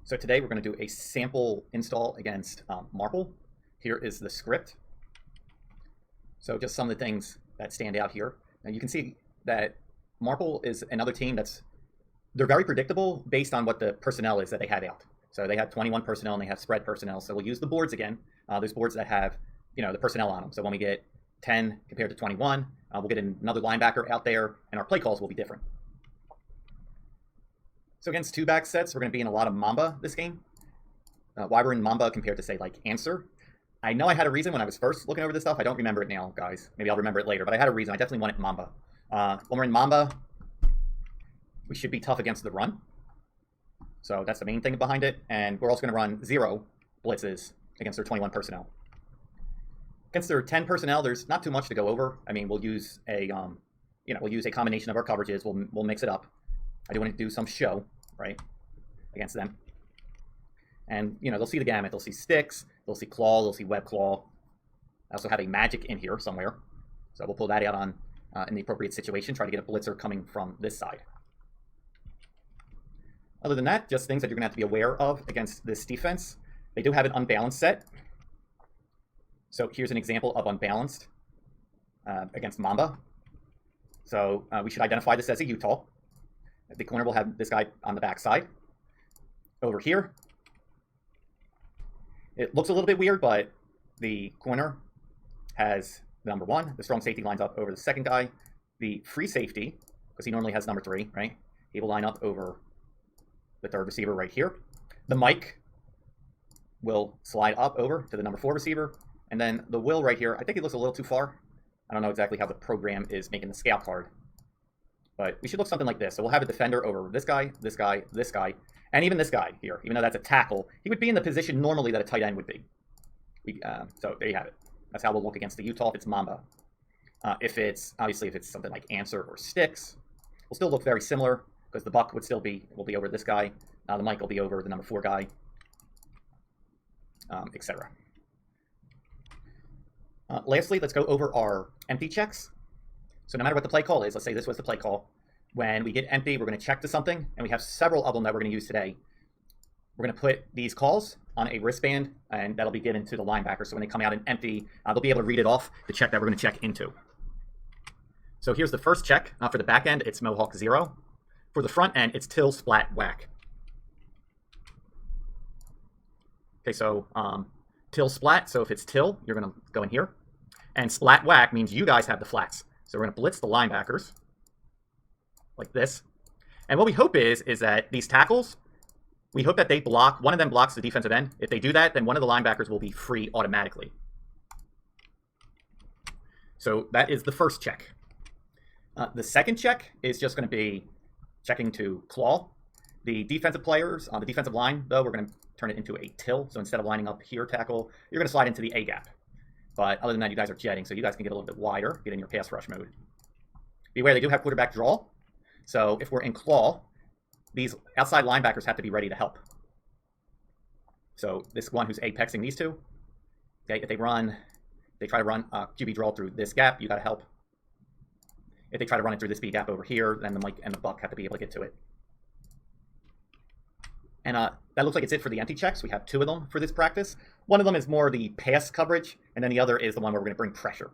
So today we're going to do a sample install against Marple. Here is the script. So just some of the things that stand out here. Now you can see that Marple is another team they're very predictable based on what the personnel is that they had out. So they had 21 personnel and they have spread personnel. So we'll use the boards again. There's boards that have, the personnel on them. So when we get 10 compared to 21, we'll get another linebacker out there and our play calls will be different. So against two back sets, we're going to be in a lot of Mamba this game. Why we're in Mamba compared to, say, like Answer. I know I had a reason when I was first looking over this stuff. I don't remember it now, guys. Maybe I'll remember it later, but I had a reason. I definitely wanted Mamba. When we're in Mamba, we should be tough against the run. So that's the main thing behind it. And we're also going to run 0 blitzes against their 21 personnel. Against their 10 personnel, there's not too much to go over. I mean, we'll use a, we'll use a combination of our coverages. We'll mix it up. I do want to do some show, right, against them. And, they'll see the gamut. They'll see sticks, they'll see claw, they'll see web claw. I also have a magic in here somewhere. So we'll pull that out on in the appropriate situation, try to get a blitzer coming from this side. Other than that, just things that you're going to have to be aware of against this defense. They do have an unbalanced set. So here's an example of unbalanced against Mamba. So we should identify this as a Utah. The corner will have this guy on the backside. Over here, it looks a little bit weird, but the corner has the number 1. The strong safety lines up over the second guy. The free safety, because he normally has number 3, right? He will line up over the third receiver right here. The Mike will slide up over to the number 4 receiver. And then the Will right here, I think it looks a little too far. I don't know exactly how the program is making the scout card. But we should look something like this. So we'll have a defender over this guy, this guy, this guy, and even this guy here. Even though that's a tackle, he would be in the position normally that a tight end would be. So there you have it. That's how we'll look against the Utah if it's Mamba. If it's something like Answer or Sticks, we'll still look very similar because the Buck will be over this guy. The Mike will be over the number 4 guy, etc. Lastly, let's go over our empty checks. So no matter what the play call is, let's say this was the play call. When we get empty, we're going to check to something, and we have several of them that we're going to use today. We're going to put these calls on a wristband, and that'll be given to the linebacker. So when they come out and empty, they'll be able to read it off the check that we're going to check into. So here's the first check. For the back end, it's Mohawk 0. For the front end, it's Till, Splat, Whack. Okay, so Till, Splat. So if it's Till, you're going to go in here. And Splat, Whack means you guys have the flats. So we're going to blitz the linebackers like this. And what we hope is that these tackles, we hope that they block, one of them blocks the defensive end. If they do that, then one of the linebackers will be free automatically. So that is the first check. The second check is just going to be checking to claw. The defensive players on the defensive line, though, we're going to turn it into a till. So instead of lining up here tackle, you're going to slide into the A gap. But other than that, you guys are jetting, so you guys can get a little bit wider, get in your pass rush mode. Beware, they do have quarterback draw. So if we're in claw, these outside linebackers have to be ready to help. So this one who's apexing these two, okay, if they try to run QB draw through this gap, you got to help. If they try to run it through this B gap over here, then the Mike and the Buck have to be able to get to it. And that looks like it's it for the empty checks. We have 2 of them for this practice. One of them is more the pass coverage, and then the other is the one where we're going to bring pressure.